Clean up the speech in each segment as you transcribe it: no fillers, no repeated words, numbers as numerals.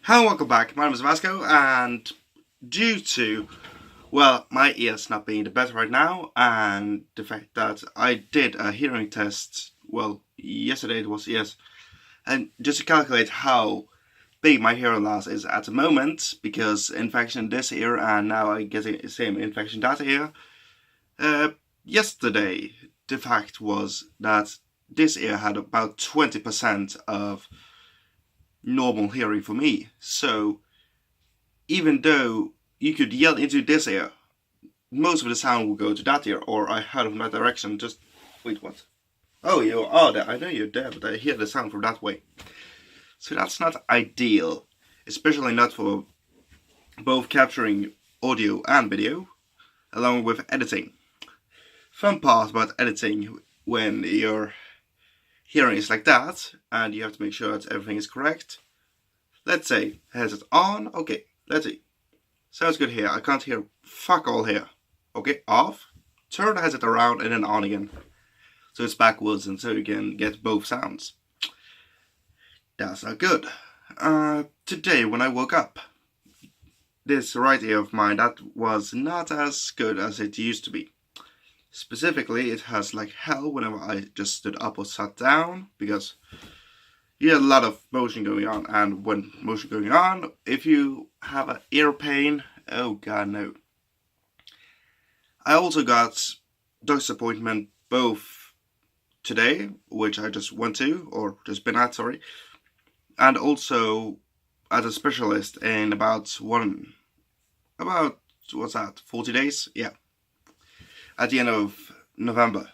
Hello, welcome back. My name is Vasco, and due to, well, my ears not being the best right now, and the fact that I did a hearing test, well, yesterday it was, yes, and just to calculate how big my hearing loss is at the moment, because infection this ear, and now I get the same infection that ear, yesterday, the fact was that this ear had about 20% of normal hearing for me. So even though you could yell into this ear, most of the sound will go to that ear, or I heard from that direction. Just wait, what? Oh, you are there. I know you're there, but I hear the sound from that way. So that's not ideal, especially not for both capturing audio and video, along with editing. Fun part about editing when your hearing is like that, and you have to make sure that everything is correct. Let's say, headset on, okay, let's see. Sounds good here, I can't hear fuck all here. Okay, off, turn the headset around and then on again. So it's backwards and so you can get both sounds. That's not good. Today when I woke up, this right ear of mine, that was not as good as it used to be. Specifically, it has like hell whenever I just stood up or sat down, because you had a lot of motion going on, and when motion going on, if you have an ear pain, oh god no. I also got doctor's appointment both today, which I just went to, or just been at, sorry, and also at a specialist in about, what's that, 40 days? Yeah. At the end of November.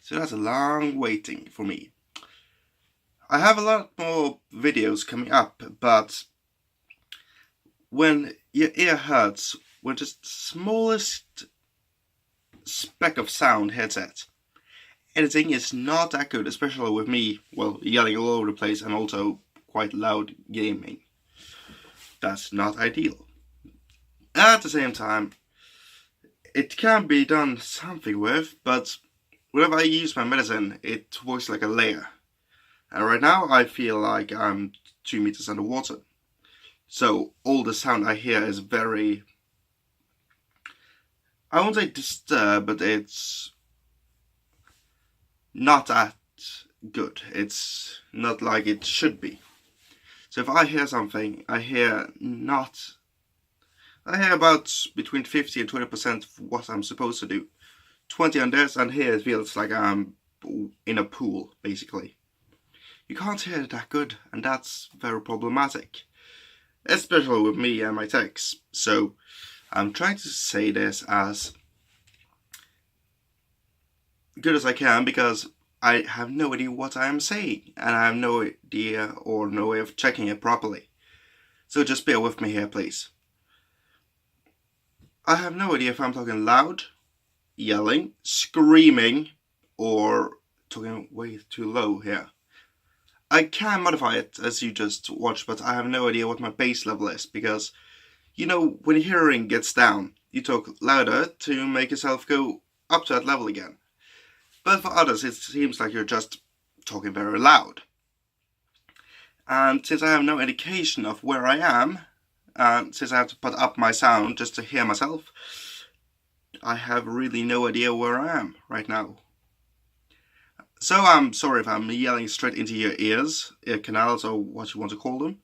So that's a long waiting for me. I have a lot more videos coming up, but when your ear hurts, when just the smallest speck of sound hits it, editing is not that good, especially with me, well, yelling all over the place and also quite loud gaming. That's not ideal. At the same time, it can be done something with, but whenever I use my medicine, it works like a layer. And right now, I feel like I'm 2 meters underwater. So all the sound I hear is very, I won't say disturbed, but it's not that good. It's not like it should be. So if I hear something, I hear about between 50 and 20% of what I'm supposed to do. 20 on this, and here it feels like I'm in a pool, basically. You can't hear it that good, and that's very problematic. Especially with me and my texts. So, I'm trying to say this as good as I can, because I have no idea what I am saying, and I have no idea or no way of checking it properly. So just bear with me here, please. I have no idea if I'm talking loud, yelling, screaming, or talking way too low here. I can modify it as you just watched, but I have no idea what my bass level is, because, you know, when your hearing gets down, you talk louder to make yourself go up to that level again. But for others, it seems like you're just talking very loud. And since I have no indication of where I am, and since I have to put up my sound just to hear myself, I have really no idea where I am right now. So I'm sorry if I'm yelling straight into your ears, ear canals, or what you want to call them.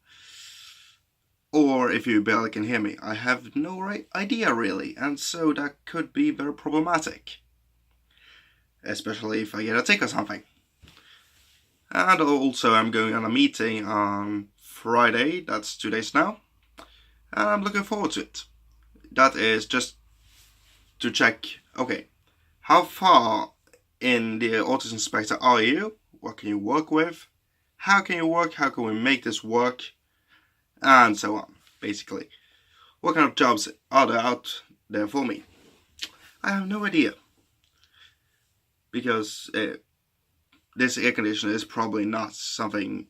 Or if you barely can hear me. I have no idea really, and so that could be very problematic. Especially if I get a tick or something. And also I'm going on a meeting on Friday, that's 2 days now. And I'm looking forward to it. That is just to check, okay, how far in the autism spectrum are you? What can you work with? How can you work? How can we make this work? And so on, basically. What kind of jobs are there out there for me? I have no idea. Because this air conditioner is probably not something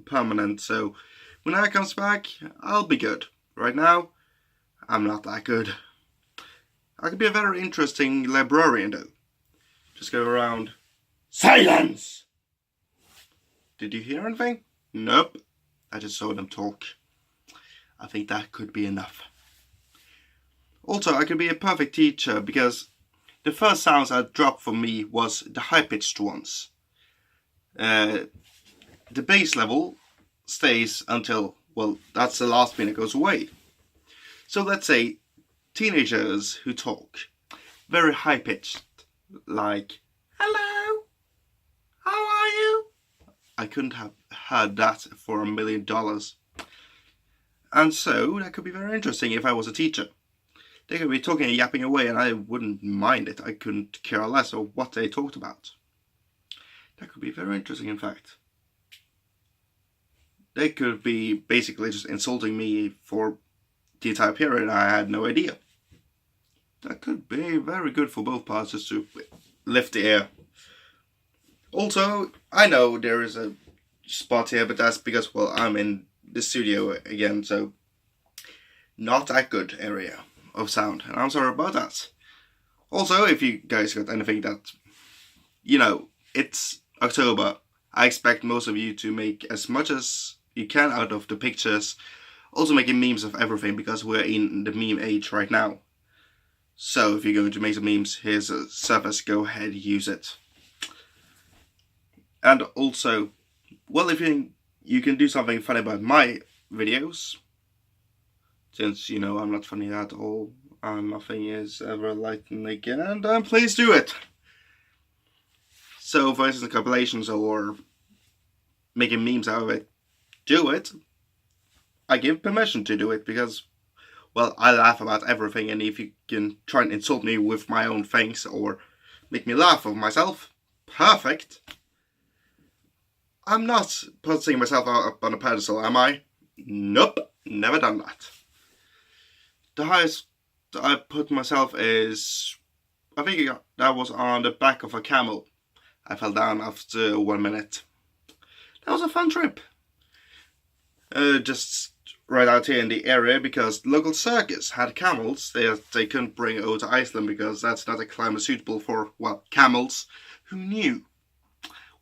permanent, so when that comes back, I'll be good. Right now, I'm not that good. I could be a very interesting librarian though. Just go around, silence! Did you hear anything? Nope. I just saw them talk. I think that could be enough. Also, I could be a perfect teacher because the first sounds that dropped for me was the high-pitched ones. The bass level stays until, well, that's the last thing that goes away. So let's say teenagers who talk very high-pitched, like, hello, how are you? I couldn't have heard that for $1 million. And so that could be very interesting if I was a teacher. They could be talking and yapping away and I wouldn't mind it. I couldn't care less of what they talked about. That could be very interesting, in fact. They could be basically just insulting me for the entire period and I had no idea. That could be very good for both parties to lift the air. Also, I know there is a spot here, but that's because, well, I'm in the studio again, so not that good area of sound, and I'm sorry about that. Also, if you guys got anything that, you know, it's October, I expect most of you to make as much as you can out of the pictures, also making memes of everything, because we're in the meme age right now. So if you're going to make some memes, here's a service, go ahead, use it. And also, well, if you think you can do something funny about my videos, since, you know, I'm not funny at all, and nothing is ever enlightening again, then please do it. So, for instance, compilations or making memes out of it, do it. I give permission to do it because, well, I laugh about everything, and if you can try and insult me with my own things or make me laugh of myself, perfect. I'm not putting myself up on a pedestal, am I? Nope, never done that. The highest I put myself is, I think that was on the back of a camel. I fell down after 1 minute. That was a fun trip. Just right out here in the area, because the local circus had camels they couldn't bring over to Iceland because that's not a climate suitable for, well, camels. Who knew?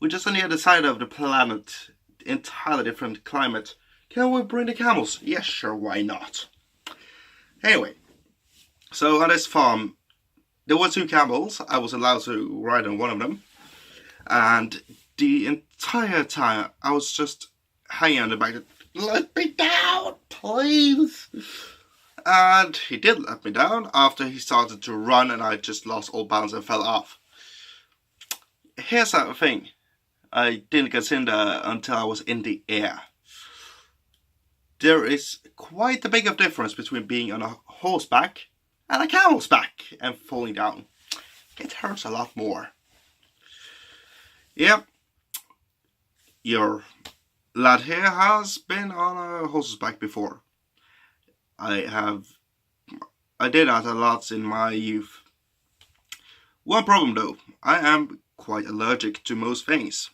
We're just on the other side of the planet, entirely different climate. Can we bring the camels? Yes, sure, why not? Anyway, so on this farm, there were 2 camels. I was allowed to ride on one of them. And the entire time, I was just hanging on the back. Let me down, please. And he did let me down after he started to run and I just lost all balance and fell off. Here's the thing. I didn't consider until I was in the air. There is quite a big of difference between being on a horseback and a camel's back and falling down. It hurts a lot more. Yep. Your lad here has been on a horse's back before. I did that a lot in my youth. One problem though, I am quite allergic to most things.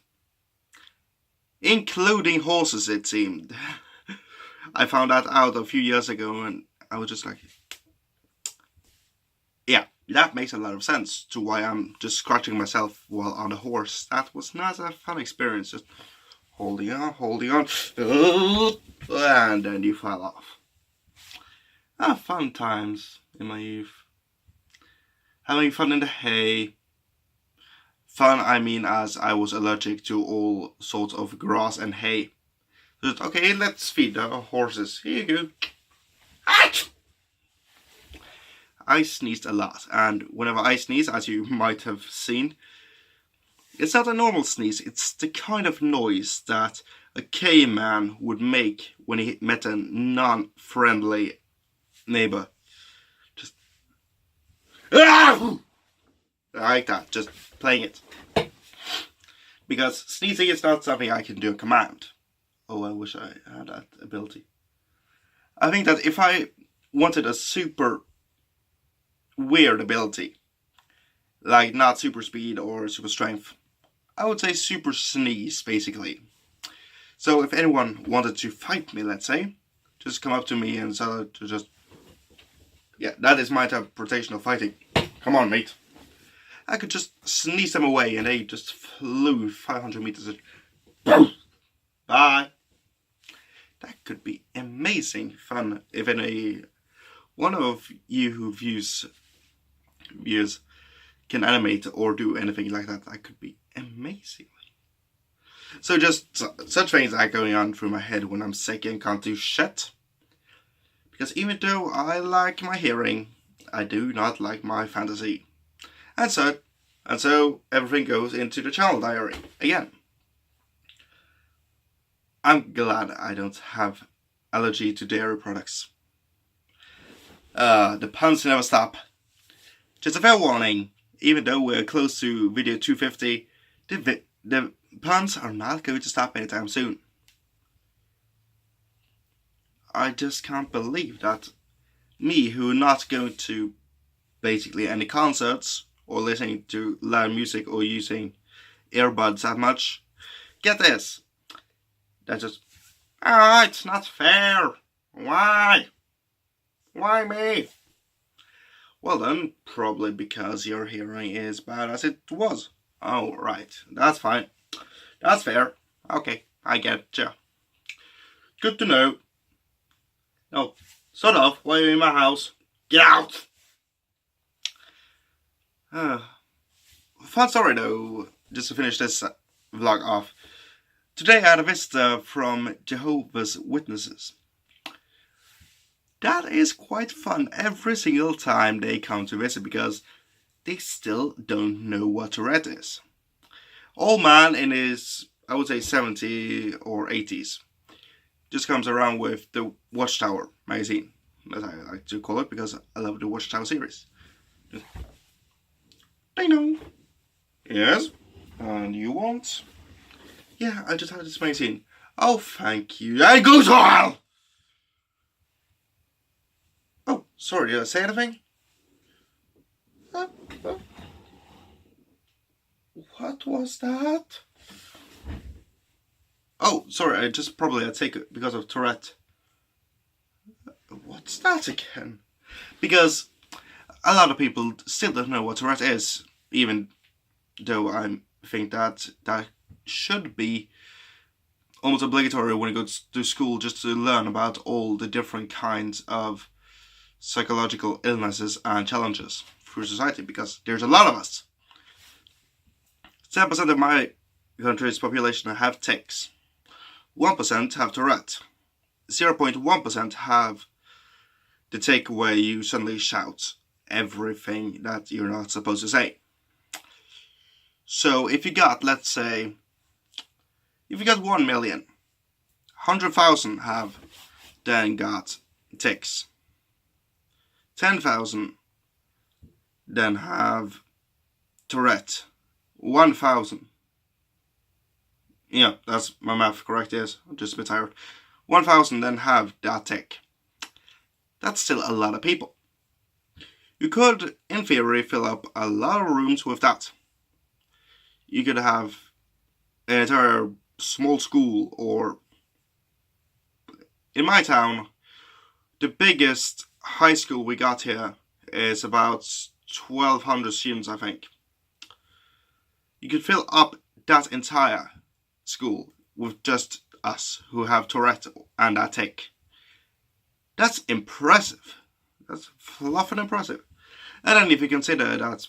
Including horses, it seemed. I found that out a few years ago and I was just like, yeah, that makes a lot of sense to why I'm just scratching myself while on a horse. That was not a fun experience, just holding on, and then you fell off. Fun times in my youth. Having fun in the hay. Fun, I mean, as I was allergic to all sorts of grass and hay. Just, okay, let's feed the horses. Here you go. Achoo! I sneezed a lot, and whenever I sneeze, as you might have seen, it's not a normal sneeze. It's the kind of noise that a caveman would make when he met a non-friendly neighbor. Just like that, just playing it. Because sneezing is not something I can do on command. Oh, I wish I had that ability. I think that if I wanted a super weird ability, like not super speed or super strength, I would say super sneeze, basically. So if anyone wanted to fight me, let's say, just come up to me and start to just... Yeah, that is my interpretation of fighting. Come on, mate. I could just sneeze them away and they just flew 500 meters. Bye. That could be amazing fun. If any one of you who views can animate or do anything like that, that could be amazing. So just such things are going on through my head when I'm sick and can't do shit. Because even though I like my hearing, I do not like my fantasy. And so everything goes into the channel diary again. I'm glad I don't have allergy to dairy products. The puns never stop. Just a fair warning, even though we're close to video 250, the puns are not going to stop anytime soon. I just can't believe that me, who not going to basically any concerts or listening to loud music or using earbuds that much, get this. That's just, it's not fair. Why? Why me? Well then, probably because your hearing is bad as it was. Oh, right. That's fine. That's fair. Okay, I get you. Good to know. No, sort of. Why are you in my house? Get out! Fun story though, just to finish this vlog off. Today I had a visitor from Jehovah's Witnesses. That is quite fun every single time they come to visit because they still don't know what Tourette is. Old man in his, I would say 70 or 80s, just comes around with the Watchtower magazine, as I like to call it, because I love the Watchtower series. Ding dong. Yes, and you want? Yeah, I just had this magazine. Oh, thank you. And go to hell! Oh, sorry, did I say anything? What was that? Oh, sorry, I take it because of Tourette. What's that again? Because a lot of people still don't know what Tourette is, even though I think that should be almost obligatory when you go to school, just to learn about all the different kinds of psychological illnesses and challenges through society, because there's a lot of us. 10% of my country's population have tics. 1% have Tourette. 0.1% have the tic where you suddenly shout everything that you're not supposed to say. So if you got, let's say, if you got 1 million, 100,000 have then got tics. 10,000 then have Tourette. 1,000. Yeah, that's my math correct, yes. I'm just a bit tired. 1,000 then have that tic. That's still a lot of people. You could, in theory, fill up a lot of rooms with that. You could have an entire small school, or in my town, the biggest high school we got here is about 1,200 students, I think. You could fill up that entire school with just us who have Tourette and that tic. That's impressive. That's fluffing impressive. And then if you consider that,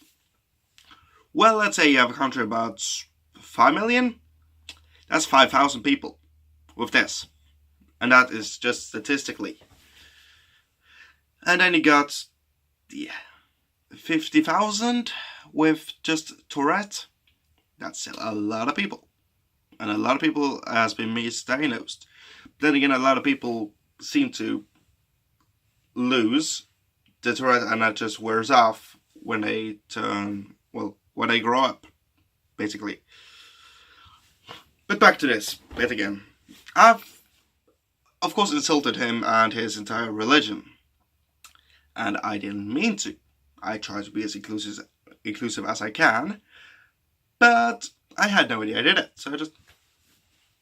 well, let's say you have a country about 5 million, that's 5,000 people with this. And that is just statistically. And then you got 50,000 with just Tourette. That's still a lot of people. And a lot of people has been misdiagnosed. Then again, a lot of people seem to lose the Tourette, and that just wears off when they when they grow up, basically. But back to this bit again. I've, of course, insulted him and his entire religion. And I didn't mean to. I try to be as inclusive as I can. But I had no idea I did it. So I just,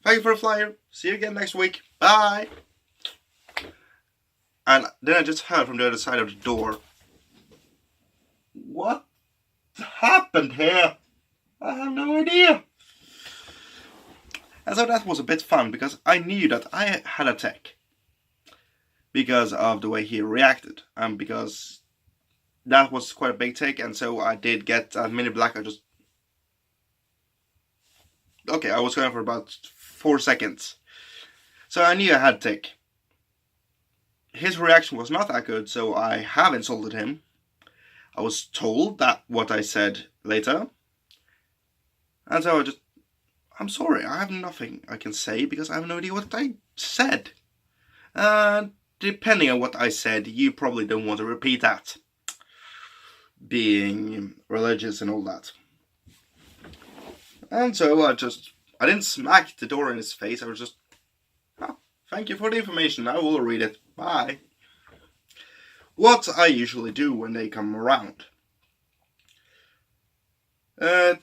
thank you for a flyer. See you again next week. Bye. And then I just heard from the other side of the door, what happened here? I have no idea. And so that was a bit fun, because I knew that I had a tic. because of the way he reacted, and because that was quite a big take, and so I did get a mini black. I was going for about 4 seconds, so I knew I had to take. His reaction was not that good, so I have insulted him. I was told that what I said later, and so I'm sorry, I have nothing I can say because I have no idea what I said. Depending on what I said, you probably don't want to repeat that. Being religious and all that. And so I didn't smack the door in his face, I was just, thank you for the information, I will read it, bye. What I usually do when they come around. I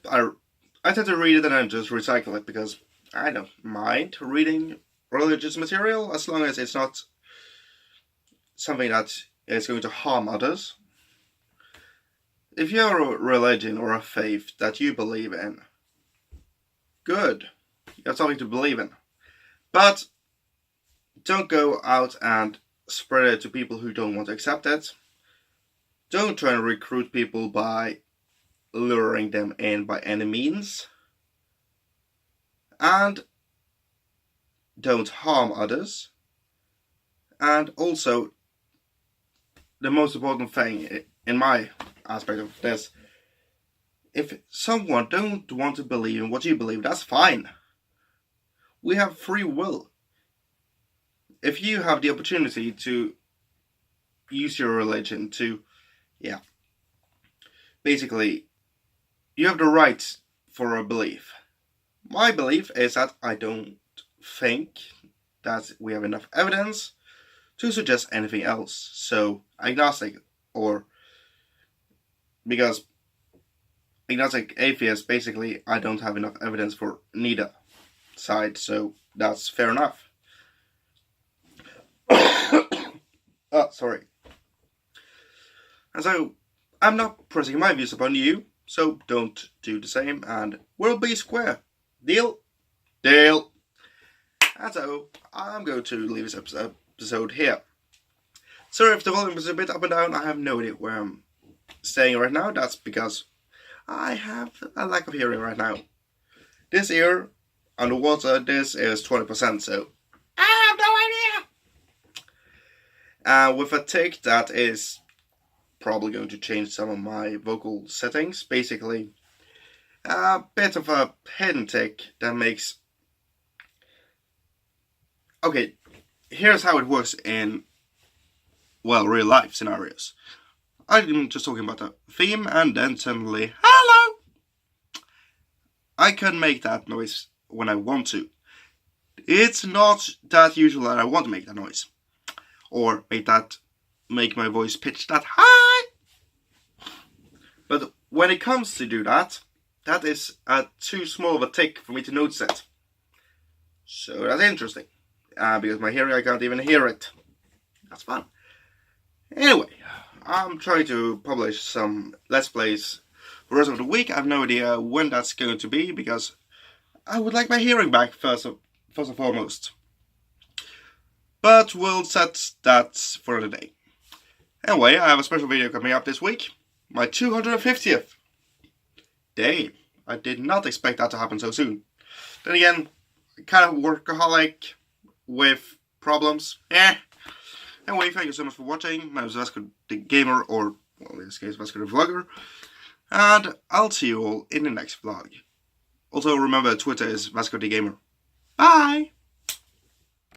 tend to read it and then just recycle it because I don't mind reading religious material as long as it's not something that is going to harm others. If you have a religion or a faith that you believe in, good, you have something to believe in. But don't go out and spread it to people who don't want to accept it. Don't try and recruit people by luring them in by any means. And don't harm others. And also, the most important thing in my aspect of this, if someone don't want to believe in what you believe, that's fine. We have free will. If you have the opportunity to use your religion to, basically, you have the right for a belief. My belief is that I don't think that we have enough evidence to suggest anything else. So, agnostic, because agnostic atheist, basically, I don't have enough evidence for neither side, so that's fair enough. Sorry. And so, I'm not pressing my views upon you, so don't do the same, and we'll be square. Deal? Deal. And so, I'm going to leave this episode here. Sorry if the volume is a bit up and down, I have no idea where I'm staying right now. That's because I have a lack of hearing right now. This ear, underwater, this is 20%, so I have no idea. With a tick that is probably going to change some of my vocal settings. Basically, a bit of a hidden tick that makes... Okay, here's how it works in, real life scenarios. I'm just talking about a theme and then suddenly, hello! I can make that noise when I want to. It's not that usual that I want to make that noise. Or make my voice pitch that high. But when it comes to do that, that is too small of a tick for me to notice it. So that's interesting. Because my hearing, I can't even hear it. That's fun. Anyway, I'm trying to publish some Let's Plays for the rest of the week. I have no idea when that's going to be, because I would like my hearing back first and foremost. But we'll set that for another day. Anyway, I have a special video coming up this week. My 250th day. I did not expect that to happen so soon. Then again, kind of workaholic with problems. Anyway, thank you so much for watching. My name is Vasco the Gamer, or, in this case, Vasco the Vlogger. And I'll see you all in the next vlog. Also, remember, Twitter is Vasco the Gamer. Bye!